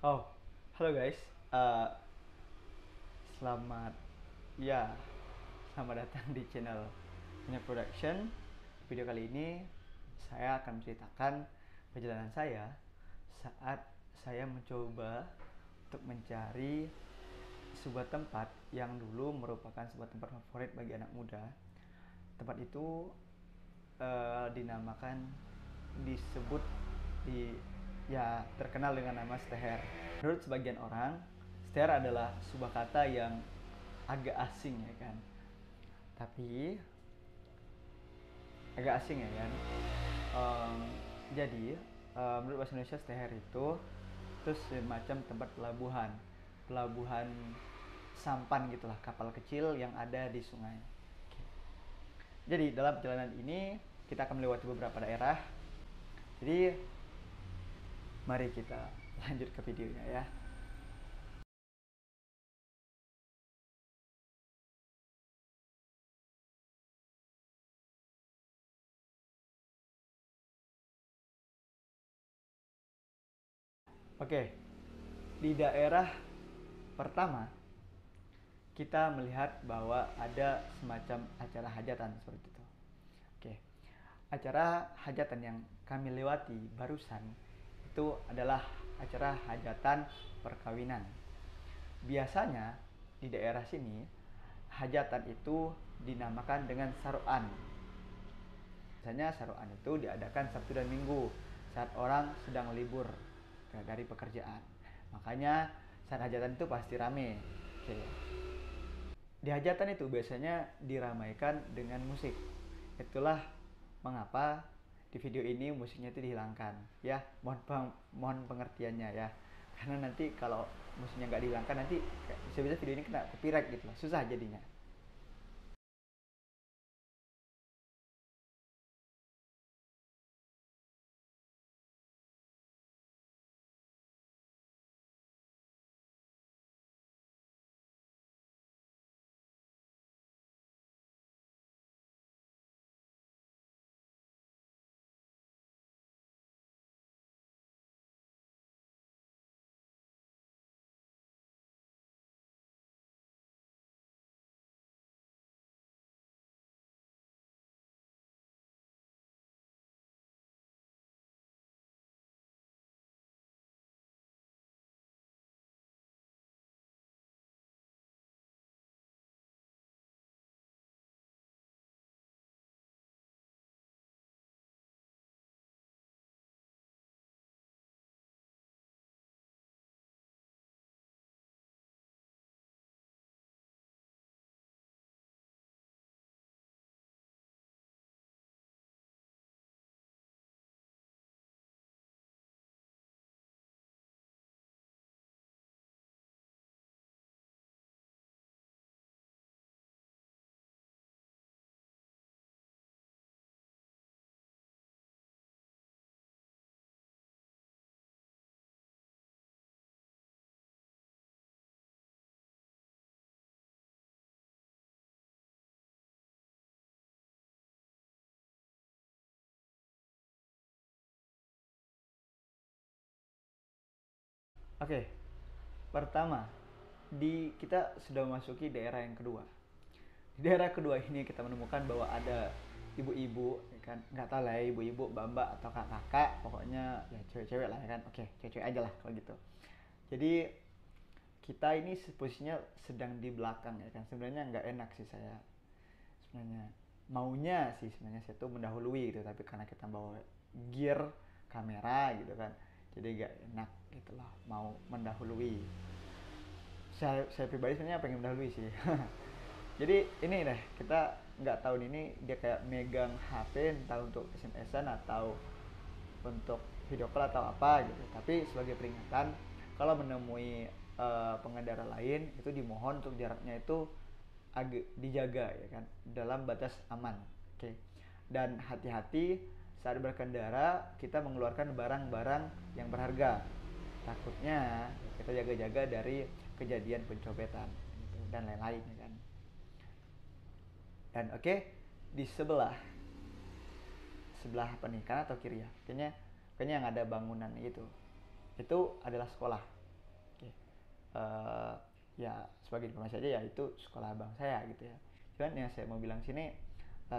Oh, halo guys. Eh, selamat ya, selamat datang di channel Punya Production. Video kali ini saya akan menceritakan perjalanan saya saat saya mencoba untuk mencari sebuah tempat yang dulu merupakan sebuah tempat favorit bagi anak muda. Tempat itu dinamakan disebut di ya terkenal dengan nama Steher. Menurut sebagian orang, Steher adalah sebuah kata yang agak asing ya kan. Tapi agak asing ya kan. Em, jadi menurut bahasa Indonesia Steher itu terus semacam tempat pelabuhan, pelabuhan sampan gitulah, kapal kecil yang ada di sungai. Jadi dalam perjalanan ini kita akan melewati beberapa daerah. Jadi mari kita lanjut ke videonya ya. Oke, di daerah pertama kita melihat bahwa ada semacam acara hajatan seperti itu. Oke, acara hajatan yang kami lewati barusan itu adalah acara hajatan perkawinan. Biasanya di daerah sini hajatan itu dinamakan dengan saruan. Biasanya saruan itu diadakan Sabtu dan Minggu saat orang sedang libur dari pekerjaan. Makanya saat hajatan itu pasti rame. Oke. Di hajatan itu biasanya diramaikan dengan musik. Itulah mengapa di video ini musiknya itu dihilangkan. Ya, mohon pengertiannya ya. Karena nanti kalau musiknya nggak dihilangkan nanti bisa-bisa video ini kena copyright gitu loh. Susah jadinya. Oke, pertama kita sudah memasuki daerah yang kedua. Di daerah kedua ini kita menemukan bahwa ada ibu-ibu, ya kan, nggak tahu lah ya, ibu-ibu, mbak-mbak atau kakak-kakak, pokoknya ya cewek-cewek lah ya kan. Oke, cewek-cewek aja lah kalau gitu. Jadi kita ini posisinya sedang di belakang ya kan. Sebenarnya nggak enak sih saya sebenarnya, maunya sih sebenarnya saya tuh mendahului gitu, tapi karena kita bawa gear kamera gitu kan, jadi gak enak gitu loh mau mendahului. Saya pribadi sebenarnya pengen mendahului sih. Jadi ini deh, kita nggak tahu ini dia kayak megang HP entah untuk SMS-an atau untuk video call atau apa gitu. Tapi sebagai peringatan, kalau menemui pengendara lain itu dimohon untuk jaraknya itu agak dijaga ya kan, dalam batas aman. Oke. Dan hati-hati saat berkendara kita mengeluarkan barang-barang yang berharga. Takutnya kita jaga-jaga dari kejadian pencopetan gitu, dan lain-lain ya kan. Dan oke, di sebelah sebelah apa nih, kanan atau kiri ya, kayaknya kayaknya yang ada bangunan itu adalah sekolah. eh, ya sebagai informasi aja ya itu sekolah abang saya gitu ya. Cuman yang saya mau bilang sini,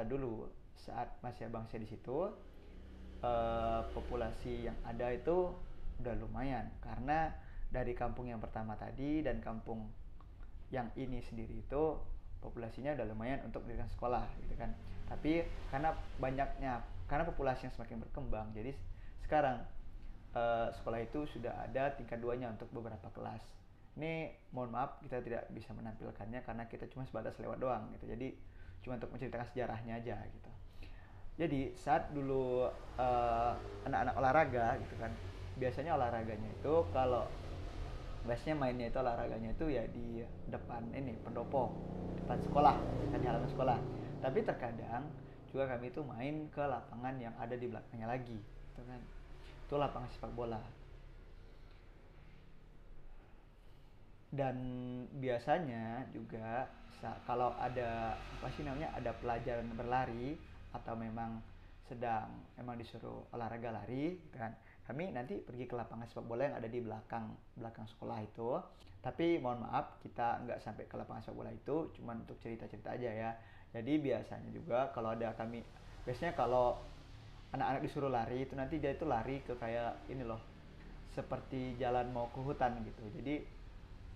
dulu saat masih abang saya di situ, populasi yang ada itu udah lumayan, karena dari kampung yang pertama tadi dan kampung yang ini sendiri itu populasinya udah lumayan untuk mendirikan sekolah gitu kan. Tapi karena populasi yang semakin berkembang, jadi sekarang sekolah itu sudah ada tingkat duanya untuk beberapa kelas. Ini mohon maaf kita tidak bisa menampilkannya karena kita cuma sebatas lewat doang gitu. Jadi cuma untuk menceritakan sejarahnya aja gitu. Jadi saat dulu anak-anak olahraga gitu kan, biasanya olahraganya itu kalau biasanya mainnya itu olahraganya itu ya di depan ini pendopo, depan sekolah, kan di halaman sekolah. Tapi terkadang juga kami itu main ke lapangan yang ada di belakangnya lagi gitu kan, itu lapangan sepak bola. Dan biasanya juga kalau ada apa sih namanya, ada pelajaran berlari atau memang sedang emang disuruh olahraga lari kan, kami nanti pergi ke lapangan sepak bola yang ada di belakang belakang sekolah itu. Tapi mohon maaf kita nggak sampai ke lapangan sepak bola itu, cuman untuk cerita-cerita aja ya. Jadi biasanya juga kalau ada kami, biasanya kalau anak-anak disuruh lari itu nanti dia itu lari ke kayak ini loh, seperti jalan mau ke hutan gitu. Jadi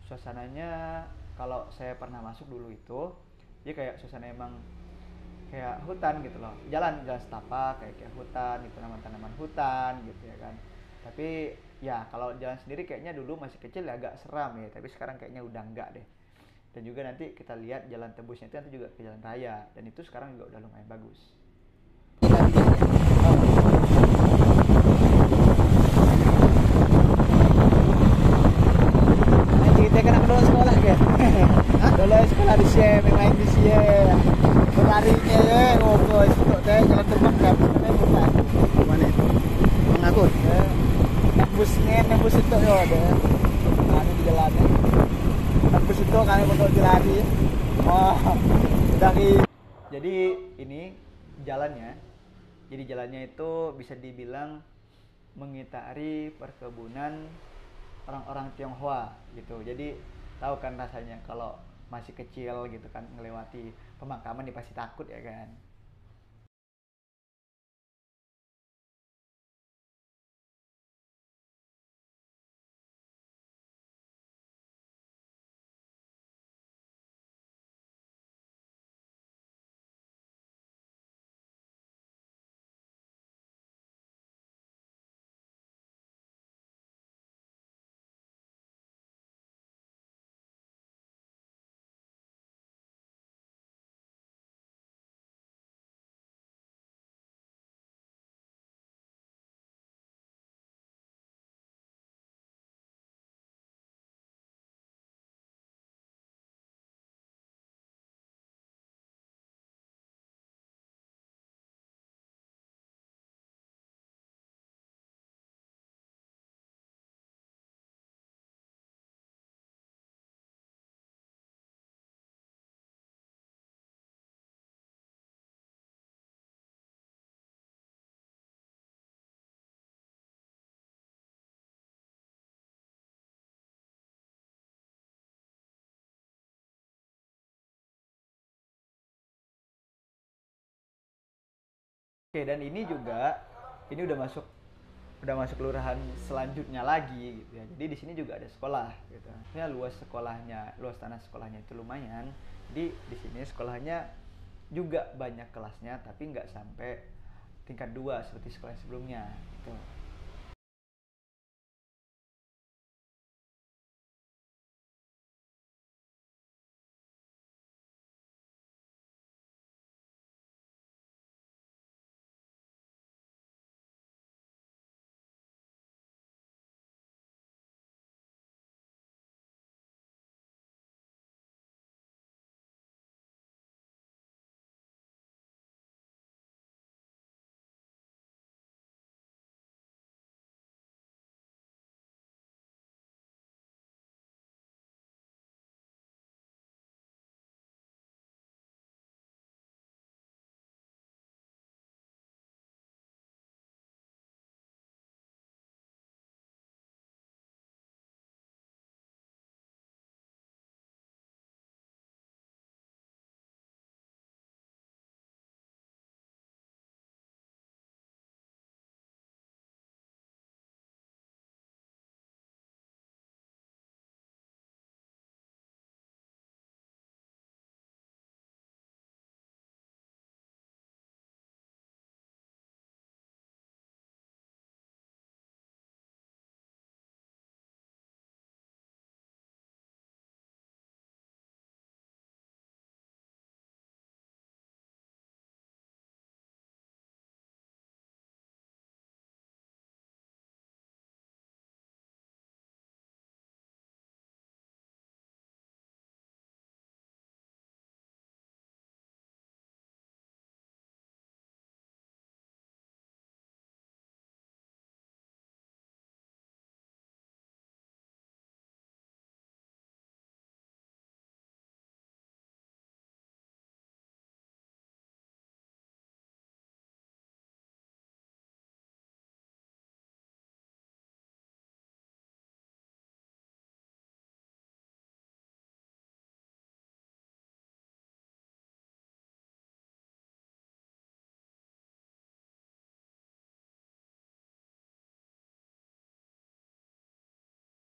suasananya kalau saya pernah masuk dulu itu dia kayak suasana emang kayak hutan gitu loh, jalan jalan setapak kayak hutan gitu, tanaman-tanaman hutan gitu ya kan. Tapi ya kalau jalan sendiri kayaknya dulu masih kecil ya agak seram ya, tapi sekarang kayaknya udah enggak deh. Dan juga nanti kita lihat jalan tembusnya itu nanti juga ke jalan raya, dan itu sekarang juga udah lumayan bagus. Nanti kita kena kedua sekolah ke dulu sekolah di sini, main di sini berlarinya ya ngobrol untuk teh jalan terbang kan bukan mana itu mengakut nembus itu ya ada ada di jalannya, nembus itu kami bakal dilari. Oh dari jadi ini jalannya, jadi jalannya itu bisa dibilang mengitari perkebunan orang-orang Tionghoa gitu. Jadi tahu kan rasanya kalau masih kecil gitu kan ngelewati pemakaman, dia pasti takut ya kan. Oke, dan ini juga ini udah masuk kelurahan selanjutnya lagi gitu ya. Jadi di sini juga ada sekolah gitu. Ya luas tanah sekolahnya itu lumayan. Jadi di sini sekolahnya juga banyak kelasnya, tapi nggak sampai tingkat 2 seperti sekolah sebelumnya gitu.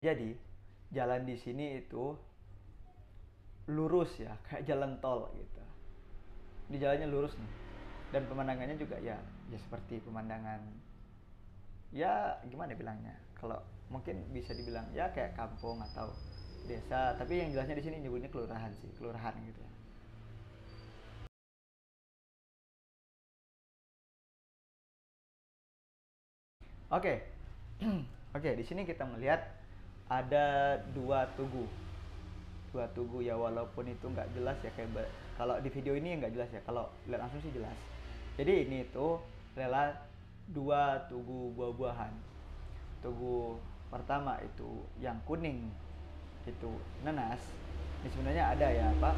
Jadi jalan di sini itu lurus ya, kayak jalan tol gitu. Di jalannya lurus nih. Dan pemandangannya juga ya ya seperti pemandangan, ya gimana bilangnya, kalau mungkin bisa dibilang ya kayak kampung atau desa, tapi yang jelasnya di sini nyebutnya kelurahan sih, kelurahan gitu ya. Oke. Oke, di sini kita melihat ada dua tugu. Dua tugu ya, walaupun itu nggak jelas ya, kayak kalau di video ini nggak jelas ya, kalau lihat langsung sih jelas. Jadi ini itu adalah dua tugu buah-buahan. Tugu pertama itu yang kuning, itu nanas. Ini sebenarnya ada ya apa,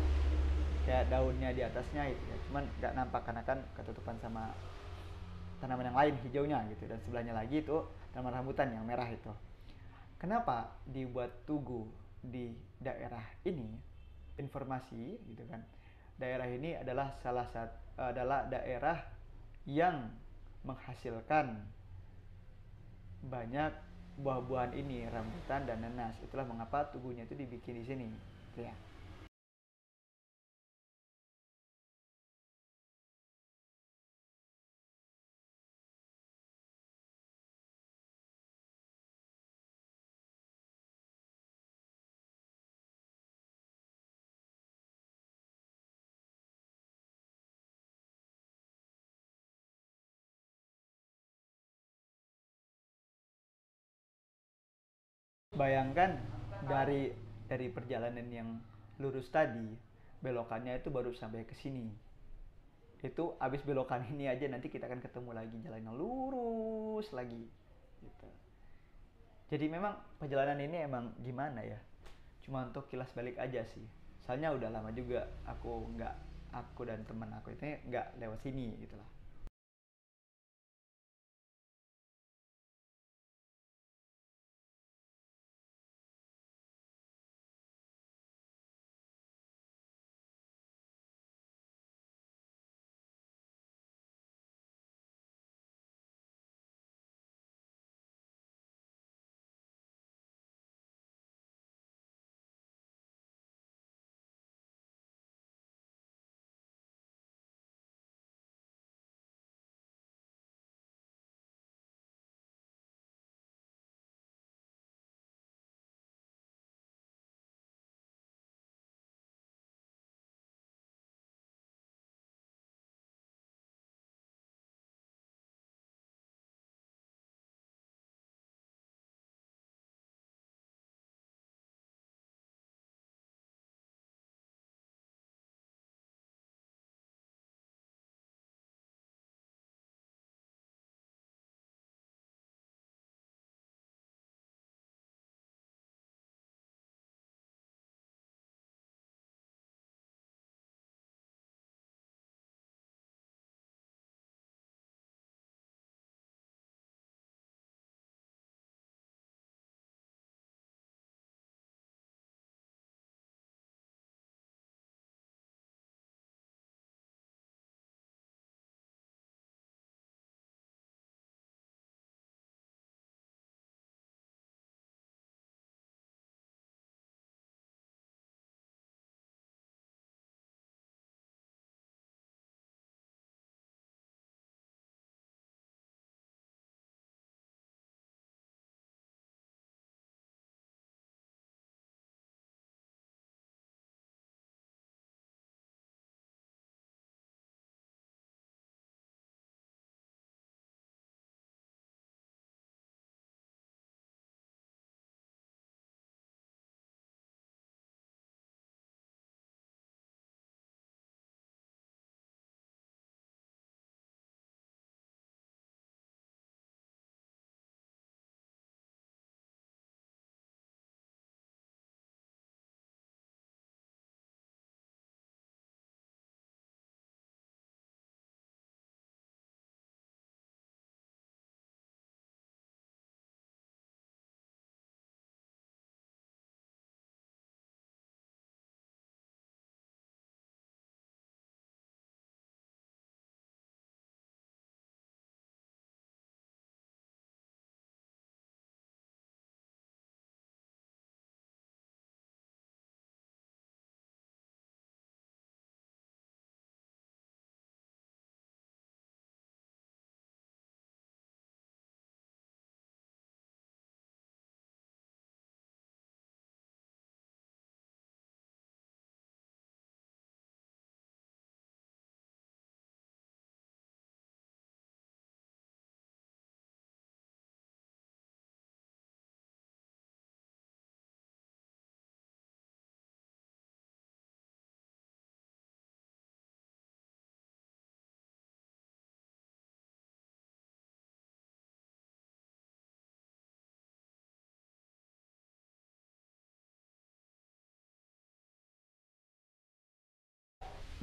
kayak daunnya di atasnya itu ya, cuman nggak nampak karena kan ketutupan sama tanaman yang lain hijaunya gitu. Dan sebelahnya lagi itu tanaman rambutan yang merah itu. Kenapa dibuat tugu di daerah ini? Informasi gitu kan. Daerah ini adalah salah satu, adalah daerah yang menghasilkan banyak buah-buahan ini, rambutan dan nanas. Itulah mengapa tugunya itu dibikin di sini. Gitu ya. Bayangkan dari perjalanan yang lurus tadi, belokannya itu baru sampai ke sini. Itu abis belokan ini aja nanti kita akan ketemu lagi jalan yang lurus lagi. Gitu. Jadi memang perjalanan ini emang gimana ya? Cuma untuk kilas balik aja sih. Soalnya udah lama juga aku dan teman aku itu nggak lewat sini gitu lah.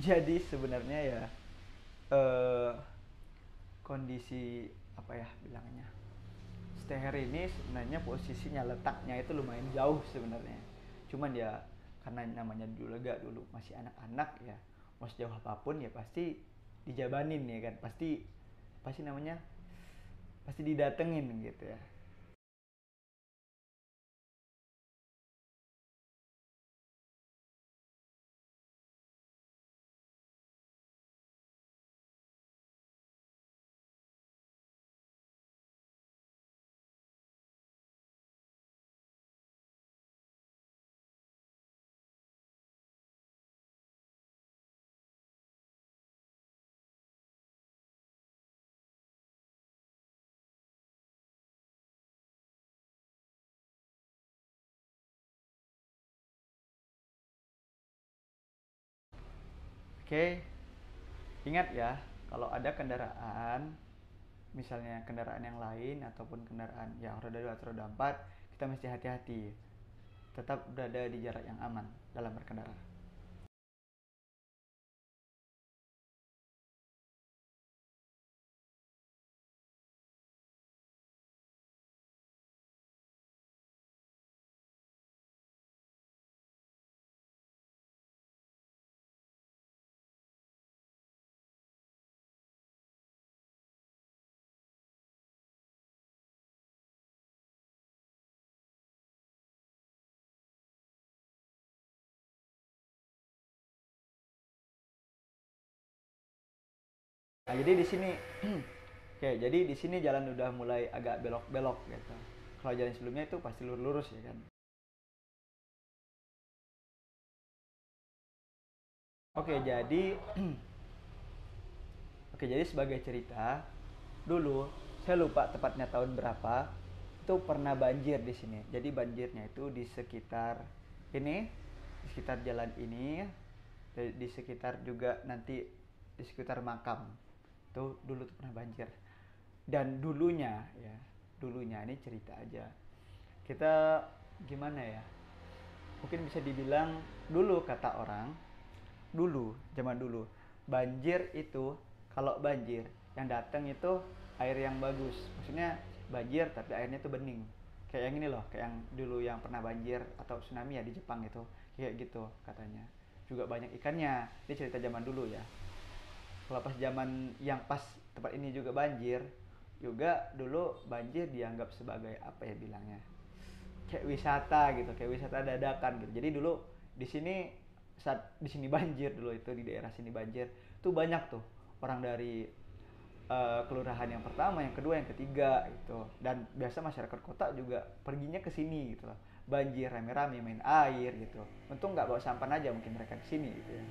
Jadi sebenarnya ya eh, kondisi apa ya bilangnya, Steher ini sebenarnya posisinya letaknya itu lumayan jauh sebenarnya. Cuman ya karena namanya dulu dulu masih anak-anak ya, mau sejauh apapun ya pasti dijabanin ya kan, pasti pasti namanya pasti didatengin gitu ya. Oke, ingat ya, kalau ada kendaraan, misalnya kendaraan yang lain ataupun kendaraan yang roda 2 atau roda 4, kita mesti hati-hati. Tetap berada di jarak yang aman dalam berkendara. Nah, jadi di sini oke, jadi di sini jalan udah mulai agak belok-belok gitu. Kalau jalan sebelumnya itu pasti lurus-lurus ya kan. Oke, jadi oke, jadi sebagai cerita, dulu saya lupa tepatnya tahun berapa, itu pernah banjir di sini. Jadi banjirnya itu di sekitar ini, di sekitar jalan ini, di sekitar juga nanti di sekitar makam. Itu dulu tuh pernah banjir. Dan dulunya ya, dulunya ini cerita aja. Kita gimana ya? Mungkin bisa dibilang dulu kata orang, dulu zaman dulu banjir itu, kalau banjir yang datang itu air yang bagus, maksudnya banjir tapi airnya itu bening, kayak yang ini loh, kayak yang dulu yang pernah banjir atau tsunami ya di Jepang itu, kayak gitu katanya. Juga banyak ikannya, ini cerita zaman dulu ya. Kalau pas zaman yang pas tempat ini juga banjir, juga dulu banjir dianggap sebagai apa ya bilangnya, kayak wisata gitu, kayak wisata dadakan gitu. Jadi dulu di sini, saat di sini banjir dulu itu, di daerah sini banjir tuh banyak tuh orang dari kelurahan yang pertama, yang kedua, yang ketiga gitu. Dan biasa masyarakat kota juga perginya ke sini gitu loh. Banjir rame-rame main air gitu. Untung nggak bawa sampan aja mungkin mereka ke sini gitu ya.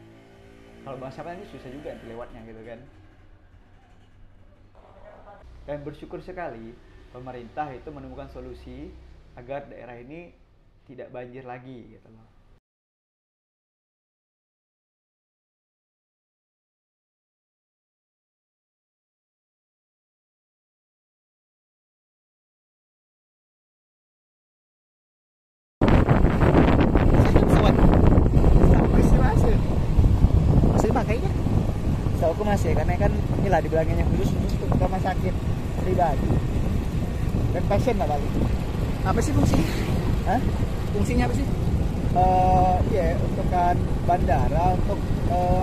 Kalau bawa sampan ini susah juga nanti lewatnya gitu kan. Dan bersyukur sekali pemerintah itu menemukan solusi agar daerah ini tidak banjir lagi gitu loh. Pesawat masih masih masih pakainya. So aku masih, karena kan inilah dibilangnya khusus untuk rumah sakit pribadi dan pasien lah paling. Apa sih fungsinya? Hah? Fungsinya apa sih? Iya, untuk kan bandara, untuk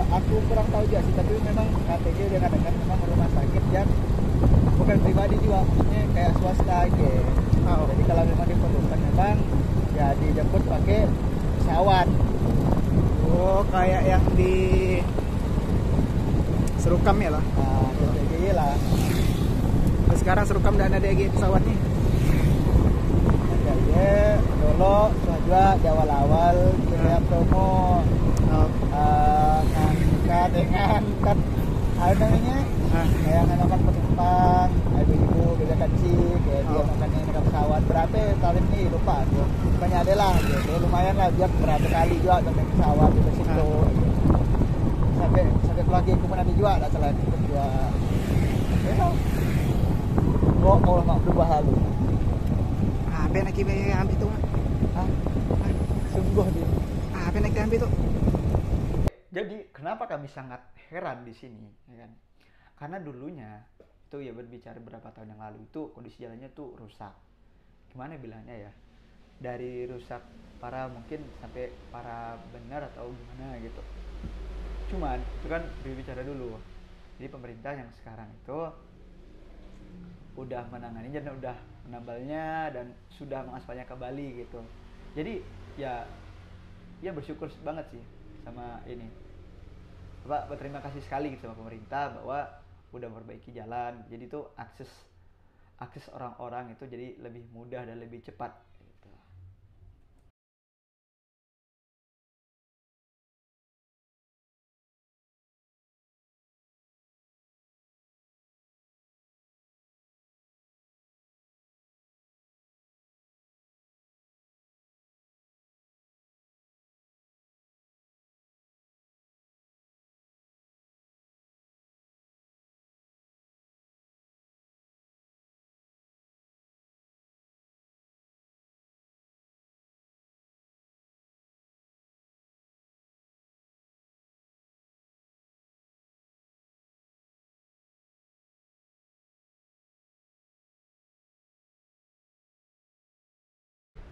aku kurang tahu juga sih, tapi memang KTG dia katakan memang rumah sakit yang bukan pribadi juga, maksudnya kayak swasta gitu. Oh. Jadi kalau memang diperlukan memang ya dijemput pakai pesawat. Oh, kayak yang di Serukam ya lah. Nah, KTG lah. Terus sekarang Serukam dan ada lagi pesawatnya. KTG dulu juga di awal-awal kita promo Oh. ngangkat kan apa namanya, Ah. kayak nganakan penumpang, ada ibu beda kecil kayak dia makan yang naik pesawat berapa tahun ini lupa tuh, pokoknya ada lah gitu. Lumayan lah dia berapa kali juga naik pesawat di situ gitu. sampai sampai lagi aku pernah juga tak salah itu juga ya tau kok mau mak berubah lalu Apa nak kita ambil tu? ah sungguh dia. Apa nak kita ambil tu? Jadi kenapa kami sangat heran di sini, ya kan? Karena dulunya itu ya berbicara beberapa tahun yang lalu itu kondisi jalannya tuh rusak. Gimana bilangnya ya? Dari rusak parah mungkin sampai parah benar atau gimana gitu. Cuman itu kan berbicara dulu. Jadi pemerintah yang sekarang itu udah menangani dan udah menambalnya dan sudah mengaspalnya kembali gitu. Jadi ya ya bersyukur banget sih sama ini. Pak, berterima kasih sekali gitu sama pemerintah bahwa udah memperbaiki jalan. Jadi tuh akses akses orang-orang itu jadi lebih mudah dan lebih cepat gitu.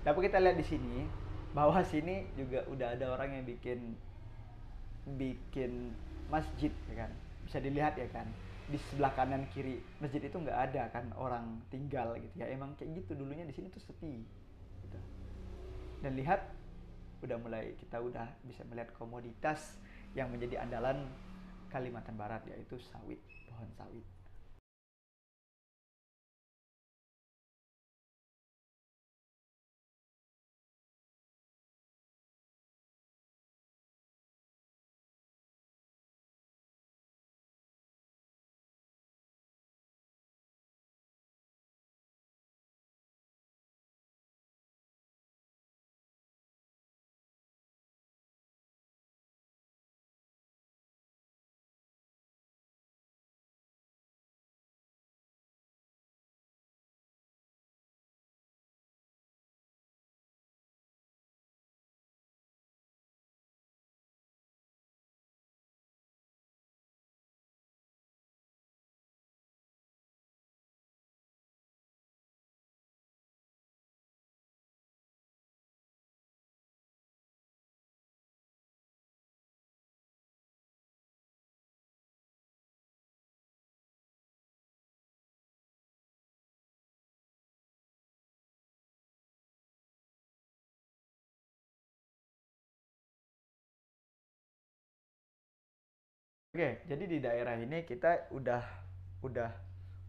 Tapi kita lihat di sini bahwa sini juga udah ada orang yang bikin bikin masjid ya kan. Bisa dilihat ya kan. Di sebelah kanan kiri masjid itu nggak ada kan orang tinggal gitu ya. Emang kayak gitu dulunya di sini tuh sepi gitu. Dan lihat udah mulai kita udah bisa melihat komoditas yang menjadi andalan Kalimantan Barat yaitu sawit, pohon sawit. Oke, jadi di daerah ini kita udah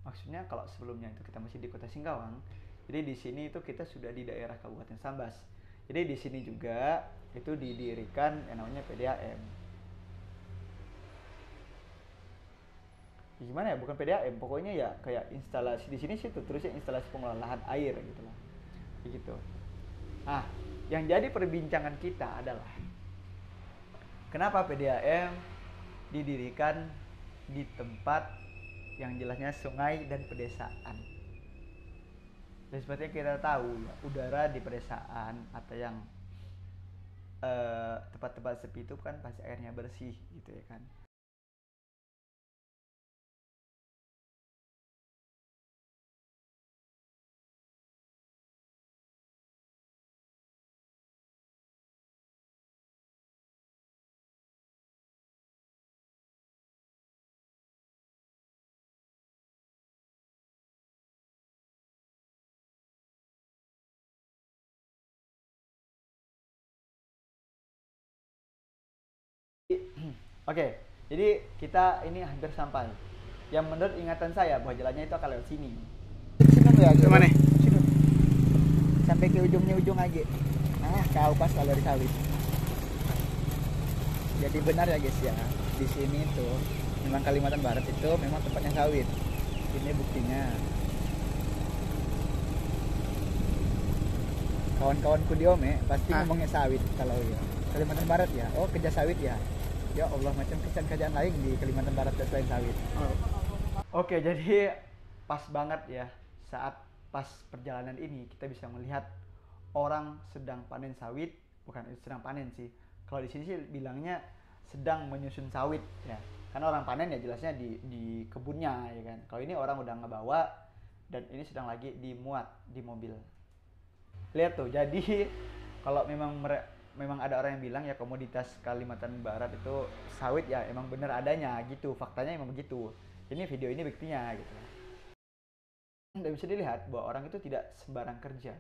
maksudnya kalau sebelumnya itu kita masih di Kota Singkawang, jadi di sini itu kita sudah di daerah Kabupaten Sambas. Jadi di sini juga itu didirikan yang namanya PDAM. Gimana ya? Bukan PDAM, pokoknya ya kayak instalasi di sini sih tuh terusnya instalasi pengelolaan air gitu lah. Begitu. Ah, yang jadi perbincangan kita adalah kenapa PDAM didirikan di tempat yang jelasnya sungai dan pedesaan. Dan seperti yang kita tahu ya, udara di pedesaan atau yang tempat-tempat sepi itu kan pasti airnya bersih gitu ya kan. Oke, jadi kita ini hampir sampai. Yang menurut ingatan saya bahwa jalannya itu akan lewat sini. Sini ya, gimana? Sini. Sampai ke ujung aja. Nah, kau pas kalau di sawit. Jadi benar ya guys ya, di sini tuh memang Kalimantan Barat itu memang tempatnya sawit. Ini buktinya. Kawan-kawanku di Ome pasti ngomongnya sawit kalau ya. Kalimantan Barat ya, oh kerja sawit ya. Ya Allah, macam kerjaan lain di Kalimantan Barat selain sawit. Oke, jadi pas banget ya saat pas perjalanan ini kita bisa melihat orang sedang panen sawit, bukan sedang panen sih. Kalau di sini sih bilangnya sedang menyusun sawit ya. Karena orang panen ya jelasnya di kebunnya ya kan. Kalau ini orang udah ngebawa dan ini sedang lagi dimuat di mobil. Lihat tuh, jadi kalau memang ada orang yang bilang ya komoditas Kalimantan Barat itu sawit ya emang bener adanya gitu, faktanya emang begitu. Ini video ini buktinya gitu. Dan bisa dilihat bahwa orang itu tidak sembarang kerja,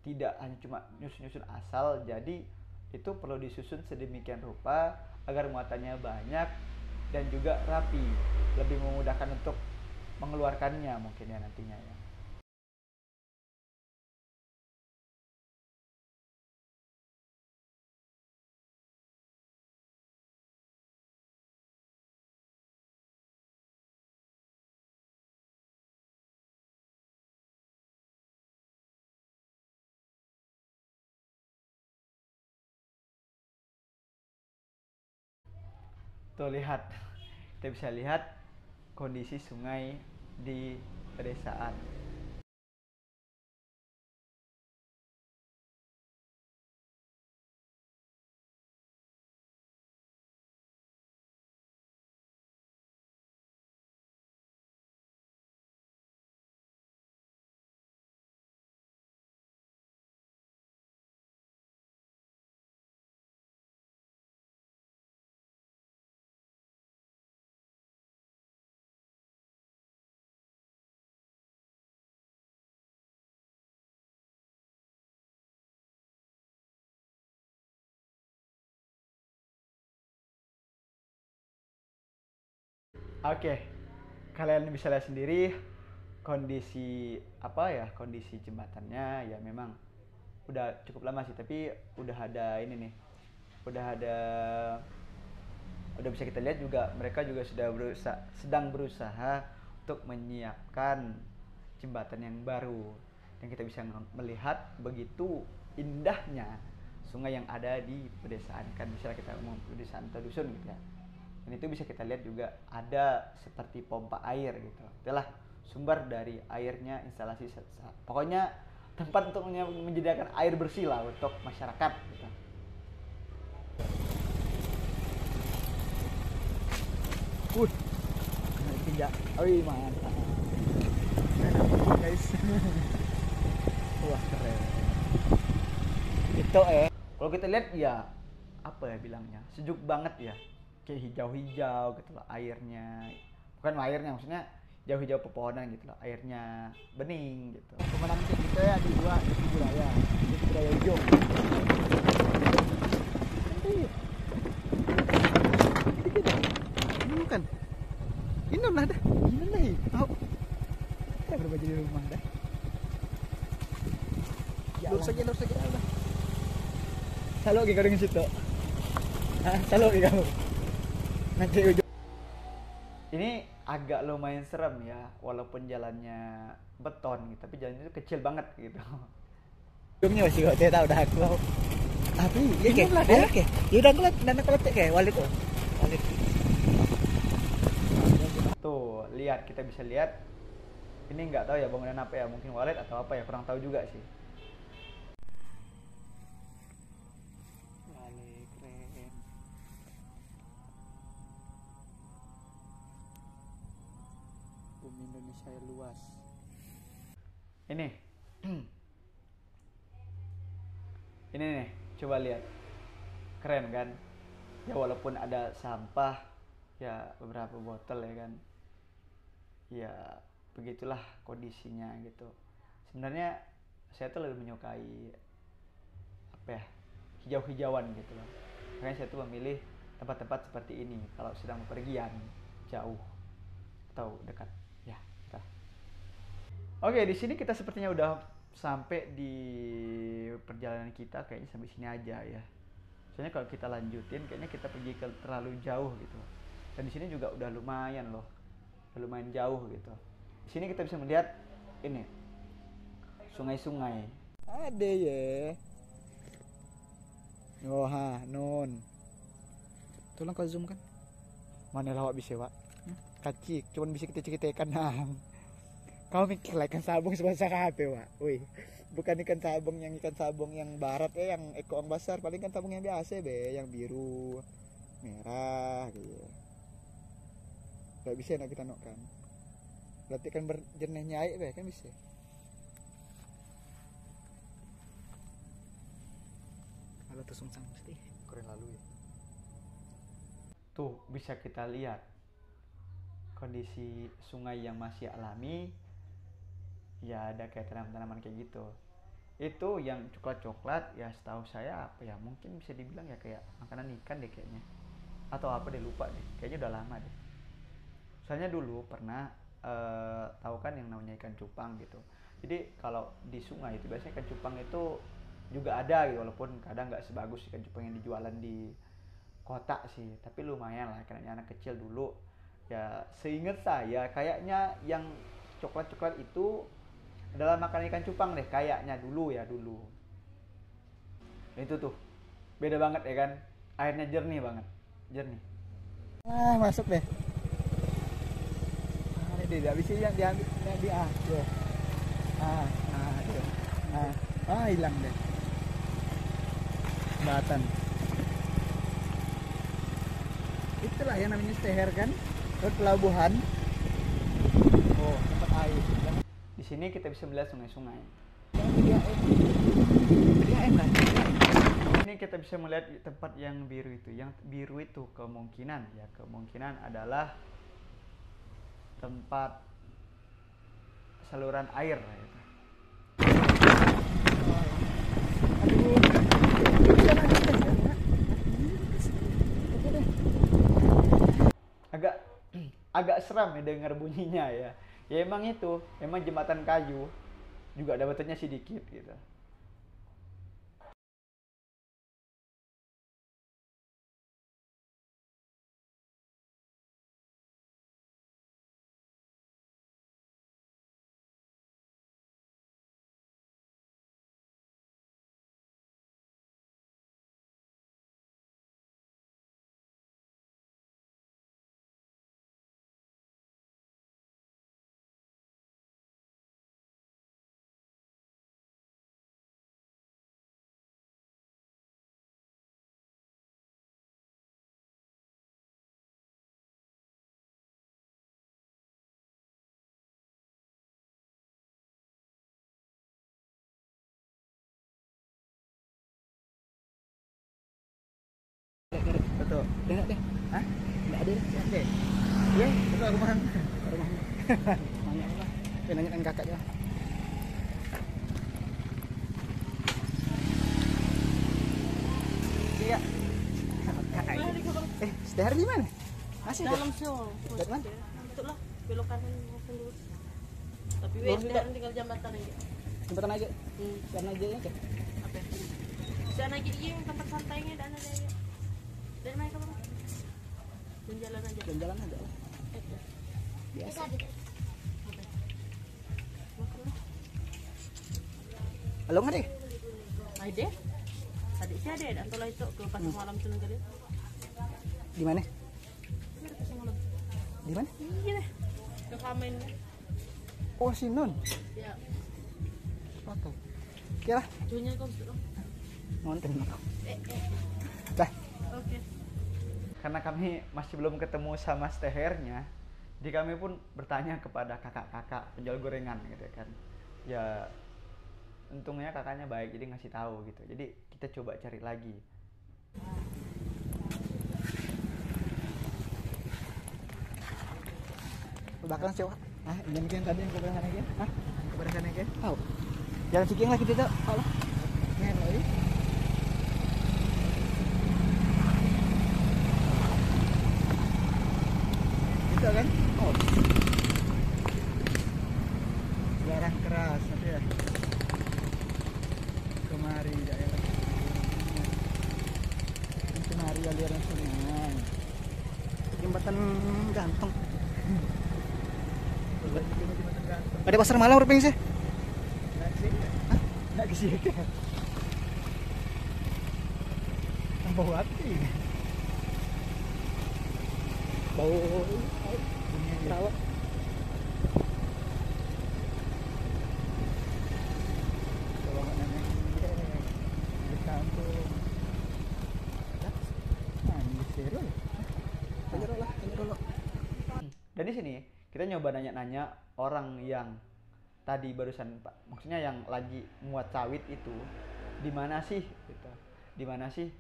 tidak hanya cuma nyusun-nyusun asal. Jadi itu perlu disusun sedemikian rupa agar muatannya banyak dan juga rapi, lebih memudahkan untuk mengeluarkannya mungkin ya nantinya ya. Tuh lihat, kita bisa lihat kondisi sungai di pedesaan. Oke, kalian bisa lihat sendiri kondisi apa ya, kondisi jembatannya ya memang udah cukup lama sih, tapi udah ada ini nih, udah ada, udah bisa kita lihat juga mereka juga sedang berusaha untuk menyiapkan jembatan yang baru. Dan kita bisa melihat begitu indahnya sungai yang ada di pedesaan, kan misalnya kita ngomong pedesaan atau dusun gitu ya. Dan itu bisa kita lihat juga ada seperti pompa air gitu, itulah sumber dari airnya, instalasi pokoknya tempat untuk menyediakan air bersih lah untuk masyarakat gitu. Kena tinja. Wih, mantap. Guys. Wah, keren. Itu kalau kita lihat ya apa ya bilangnya? Sejuk banget ya. Kayak hijau-hijau gitu loh airnya. Bukan airnya, maksudnya jauh-hijau pepohonan gitu loh. Airnya bening gitu. Pemandangan kayak gitu ya di dua di budaya. Di budaya hijau. Ini bukan. Ini lah dah. Ini lah. Tahu. Kita berbaju di rumah dah. Lurus saja dah. Salo lagi kau dengan situ. Salo lagi kamu. Nanti ujung. Ini agak lumayan serem ya, walaupun jalannya beton gitu, tapi jalannya itu kecil banget gitu. Ujungnya masih kok tahu dah aku. Tapi ya oke. Ya udah kelat dan kelat kayak walid tuh. Walid. Tuh, lihat, kita bisa lihat. Ini nggak tahu ya bangunan apa ya, mungkin walid atau apa ya, kurang tahu juga sih. Keren. Bumi Indonesia yang luas. Ini. Ini nih, coba lihat. Keren kan? Ya walaupun ada sampah, ya beberapa botol ya kan. Ya begitulah kondisinya gitu. Sebenarnya saya tuh lebih menyukai apa ya, hijau-hijauan gitu loh. Makanya saya tuh memilih tempat-tempat seperti ini kalau sedang bepergian jauh atau dekat ya kita. Oke, di sini kita sepertinya udah sampai di perjalanan kita, kayaknya sampai sini aja ya. Soalnya kalau kita lanjutin kayaknya kita pergi ke terlalu jauh gitu. Dan di sini juga udah lumayan loh. Udah lumayan jauh gitu. Di sini kita bisa melihat ini sungai-sungai. Ada ya. Oh ha, non. Tolong kau zoom kan. Mana lawak bisa, Pak? Kacik, cuman bisa kita ceritakan nang. Kau mikir lah ikan sabung sebesar HP, Pak. Wih, bukan ikan sabung yang barat yang ekoang besar, paling kan sabung yang biasa be, yang biru. merah gitu. Gak bisa nak kita nokkan. Berarti kan berjernihnya air deh kan bisa. Kalau tuh sungsang mesti keren lalu ya. Tuh bisa kita lihat kondisi sungai yang masih alami, ya ada kayak tanaman-tanaman kayak gitu. Itu yang coklat-coklat ya setahu saya apa ya, mungkin bisa dibilang ya kayak makanan ikan deh kayaknya, atau apa deh, lupa deh, kayaknya udah lama deh. Soalnya dulu pernah tahu kan yang namanya ikan cupang gitu. Jadi kalau di sungai itu biasanya ikan cupang itu juga ada gitu, walaupun kadang nggak sebagus ikan cupang yang dijualan di kota sih, tapi lumayan lah karena anak kecil dulu. Ya seingat saya kayaknya yang coklat-coklat itu adalah makan ikan cupang deh kayaknya dulu ya dulu. Itu tuh beda banget ya kan, airnya jernih banget, jernih. Masuk deh. Ini dia habis yang diambil yang dia tuh. Hilang deh. Batan. Itulah yang namanya steher kan, pelabuhan. Oh, tempat air. Di sini kita bisa melihat sungai-sungai. Ini kita bisa melihat tempat yang biru itu. Yang biru itu kemungkinan adalah tempat saluran air gitu. Agak seram ya dengar bunyinya ya. Ya emang itu, emang jembatan kayu juga ada batunya sedikit gitu. Betul. Dengar deh. Hah? Enggak ada. Oke. Iya, betul rumah. Nanya lah. Nanya dengan kakak ya. Iya. Steher di mana? Masih dalam show. Dari mana? Betul lah, belok kanan maupun lurus. Tapi Lurus Steher tinggal jembatan aja. Jembatan aja. Karena aja ya. Apa? Sana aja yang tempat santainya dan ada ya. Dan main kemana? Dan jalan aja. Dan jalan aja. Biasa. Halo nggak deh? Ada. Tadi sih ada dan tolong itu ke pasar malam tuh kali. Di mana? Ada pasar malam. Di mana? Iya deh. Ke Kamen. Oh, si Nun. Ya. Oke. Kira Junya kau sudah. nonton aku. Dah. Oke. Karena kami masih belum ketemu sama stehernya, jadi kami pun bertanya kepada kakak-kakak penjual gorengan gitu kan. Ya untungnya kakaknya baik jadi ngasih tahu gitu. Jadi kita coba cari lagi. Bakalan sewa. Jangan yang tadi yang ke belakang aja. Ke belakang aja. Tahu. Jalan Ciking lagi tidak. Allah. Ngen lagi. Itu kan? Oh. Larang keras tapi ya. Kemari daerah. Kemari aliran sungai. Jembatan gantung. Ada pasar malam rupanya sih? Nggak ke sini. Bau api. Bau tawa. Di kampung. Nah, ini seru. tanya dulu. Dan di sini kita nyoba nanya-nanya orang yang tadi barusan Pak, maksudnya yang lagi muat sawit itu, di mana sih gitu. Di mana sih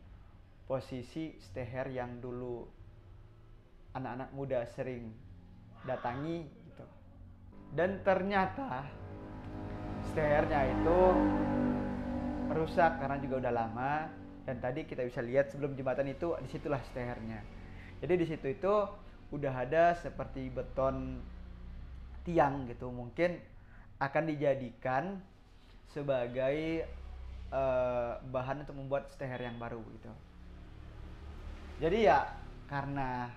posisi steher yang dulu anak-anak muda sering datangi gitu. Dan ternyata stehernya itu rusak karena juga udah lama, dan tadi kita bisa lihat sebelum jembatan itu disitulah stehernya. Jadi di situ itu udah ada seperti beton tiang gitu, mungkin akan dijadikan sebagai bahan untuk membuat steher yang baru gitu. Jadi ya karena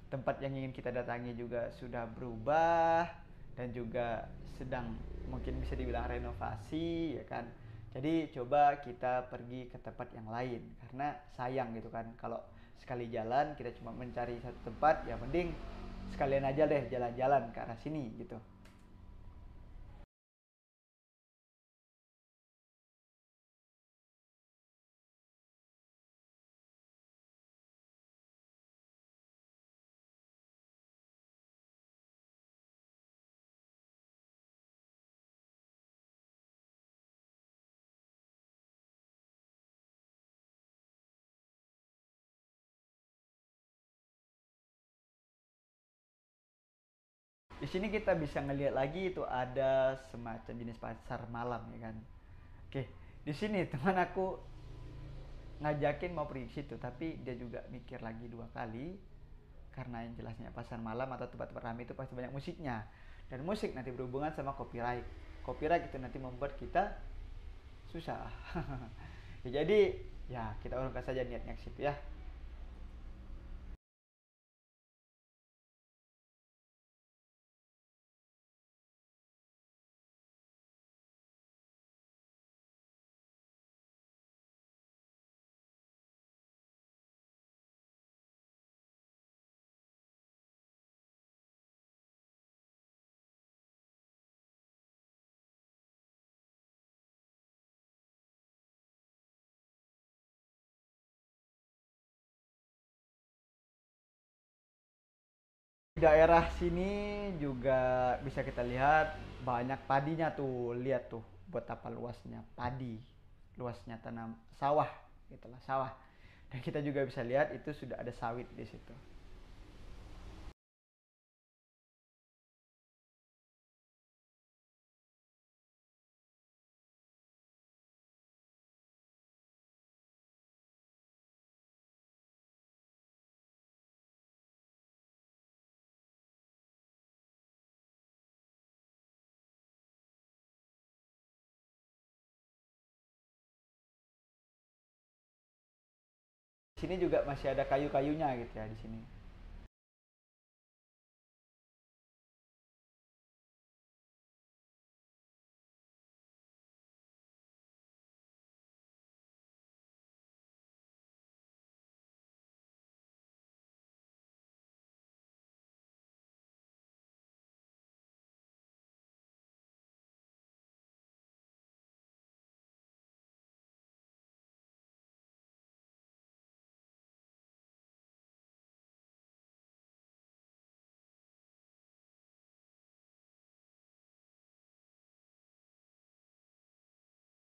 tempat yang ingin kita datangi juga sudah berubah dan juga sedang mungkin bisa dibilang renovasi ya kan. Jadi coba kita pergi ke tempat yang lain karena sayang gitu kan kalau sekali jalan kita cuma mencari satu tempat, ya mending sekalian aja deh jalan-jalan ke arah sini gitu. Di sini kita bisa ngelihat lagi itu ada semacam jenis pasar malam ya kan. Oke, di sini teman aku ngajakin mau pergi ke situ, tapi dia juga mikir lagi dua kali karena yang jelasnya pasar malam atau tempat-tempat ramai itu pasti banyak musiknya, dan musik nanti berhubungan sama copyright. Copyright itu nanti membuat kita susah. Ya, jadi ya kita urungkan saja niatnya ke situ ya. Di daerah sini juga bisa kita lihat banyak padinya tuh. Lihat tuh betapa luasnya padi, luasnya tanam sawah, itulah sawah. Dan kita juga bisa lihat itu sudah ada sawit di situ. Di sini juga masih ada kayu-kayunya gitu ya di sini.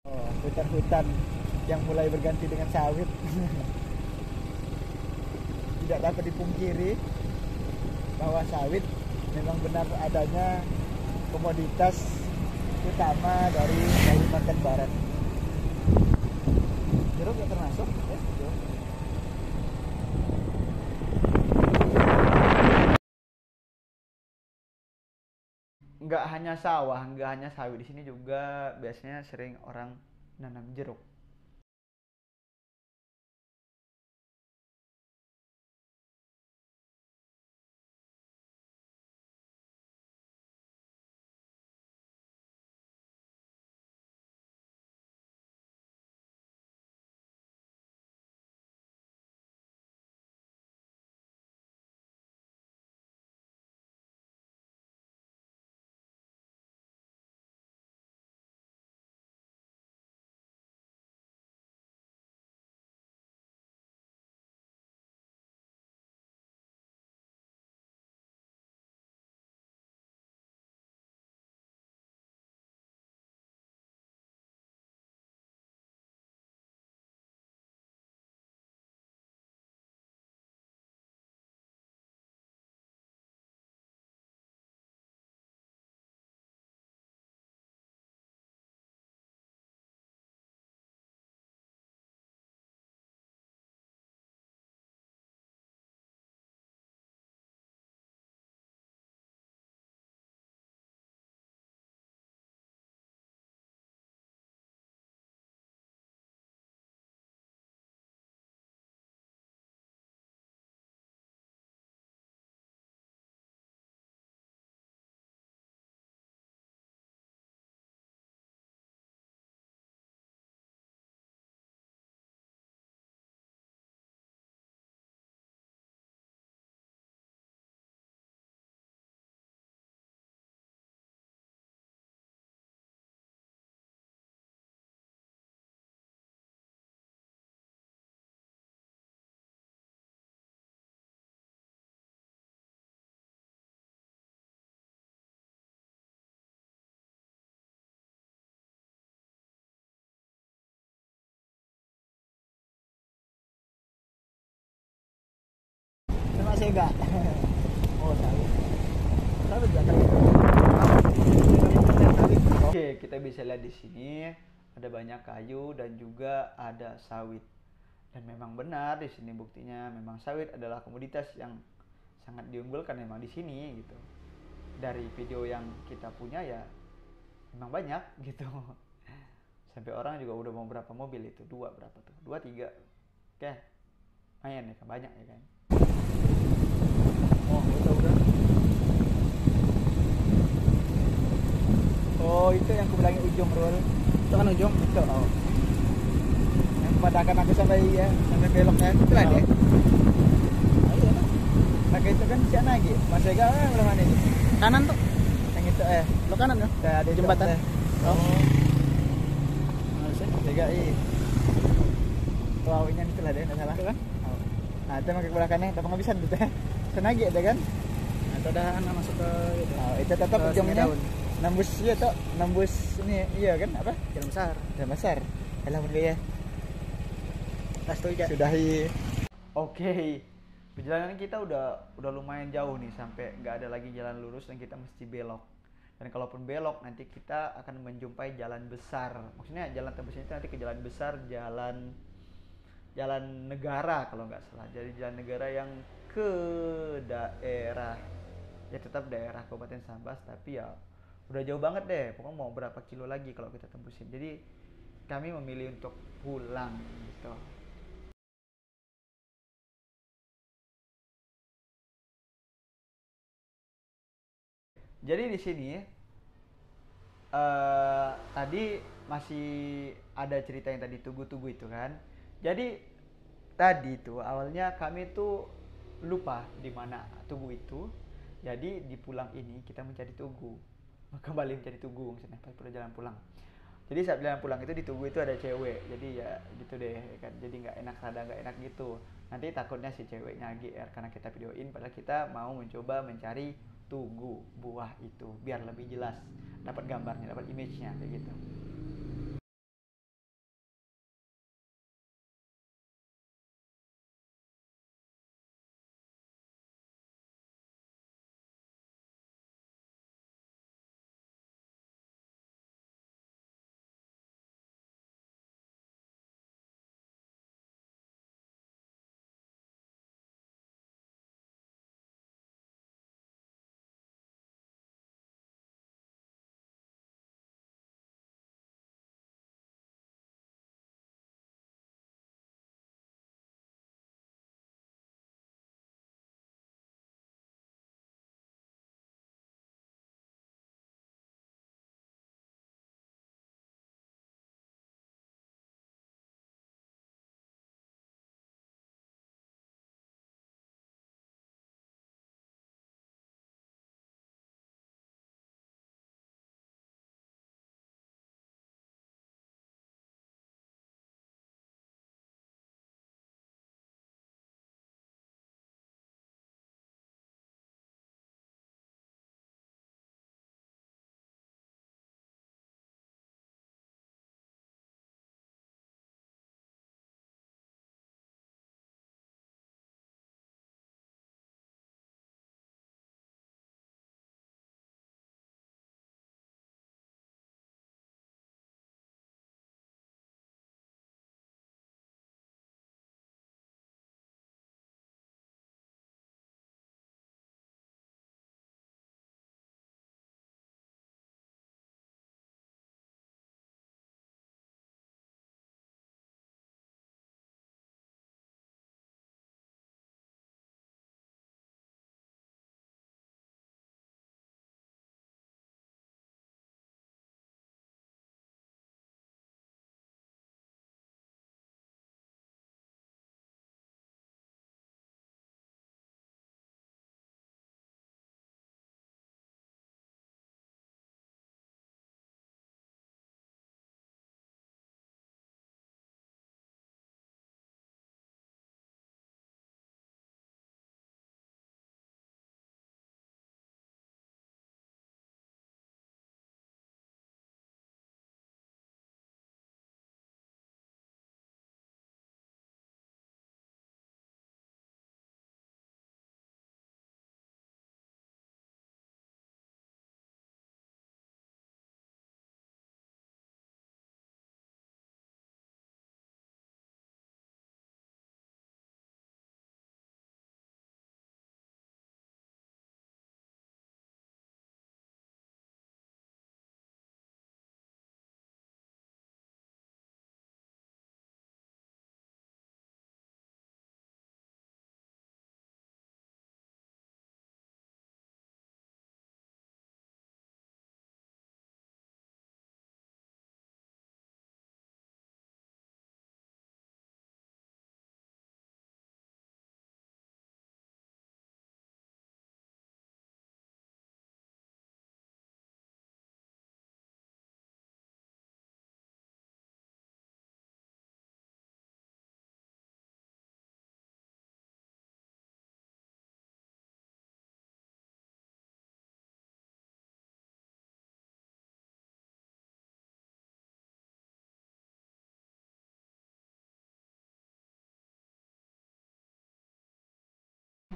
Oh, hutan-hutan yang mulai berganti dengan sawit. Tidak dapat dipungkiri bahwa sawit memang benar adanya komoditas utama dari Kalimantan Barat. Jeruk ya termasuk ya, jeruk. Nggak hanya sawah, nggak hanya sawit, di sini juga biasanya sering orang nanam jeruk. Sega. Oh, sawit. Sawit ya kan. Oke, kita bisa lihat di sini ada banyak kayu dan juga ada sawit. Dan memang benar di sini buktinya memang sawit adalah komoditas yang sangat diunggulkan memang di sini gitu. Dari video yang kita punya ya memang banyak gitu. Sampai orang juga udah mau berapa mobil itu? Dua berapa tuh? Dua, tiga. Oke. Main ya kan banyak ya kan. Oh, udah. Oh, itu yang aku bilangin ujung, Rul. Itu kan ujung? Itu. Oh. Yang padahkan aku sampai ya, sampai beloknya itu lah deh. Oh, iya lah. Pakai itu kan si Anagi. Mas Ega belum mana ini? Kanan tuh. Yang itu Lo kanan ya? ada Jembatan. Oh. Harusnya. Mas Ega Tuh awalnya itu lah deh, enggak salah. Itu kan? Oh. Nah, itu pakai belakangnya, tapi ngabisan gitu ya. Senagi itu kan? Nah, itu udah anak masuk ke itu. Oh, itu tetap Ke ujungnya Sungai Daun. nembus iya toh, nembus ini iya kan apa? Jalan besar. Jalan besar. Alah mun ya. Tas tuh Ica. Sudahi. Oke. Perjalanan kita udah lumayan jauh nih sampai nggak ada lagi jalan lurus dan kita mesti belok. Dan kalaupun belok nanti kita akan menjumpai jalan besar. Maksudnya jalan tembus itu nanti ke jalan besar, jalan negara kalau nggak salah. Jadi jalan negara yang ke daerah ya tetap daerah Kabupaten Sambas tapi ya udah jauh banget deh. Pokoknya mau berapa kilo lagi kalau kita tembusin. Jadi kami memilih untuk pulang gitu. Jadi di sini tadi masih ada cerita yang tadi tugu-tugu itu kan. Jadi tadi tuh awalnya kami tuh lupa di mana tugu itu. Jadi di pulang ini kita mencari tugu. Kembali mencari tugu misalnya pas udah jalan pulang. Jadi saat jalan pulang itu di tugu itu ada cewek. Jadi ya gitu deh kan. Jadi nggak enak, rada nggak enak gitu. Nanti takutnya si ceweknya GR karena kita videoin padahal kita mau mencoba mencari tugu buah itu biar lebih jelas dapat gambarnya, dapat image-nya kayak gitu.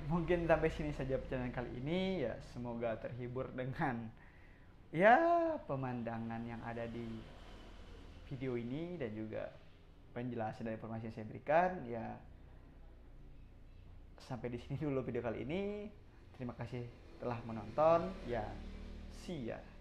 mungkin sampai sini saja perjalanan kali ini ya, semoga terhibur dengan ya pemandangan yang ada di video ini dan juga penjelasan dan informasi yang saya berikan ya. Sampai di sini dulu video kali ini. Terima kasih telah menonton ya. See ya.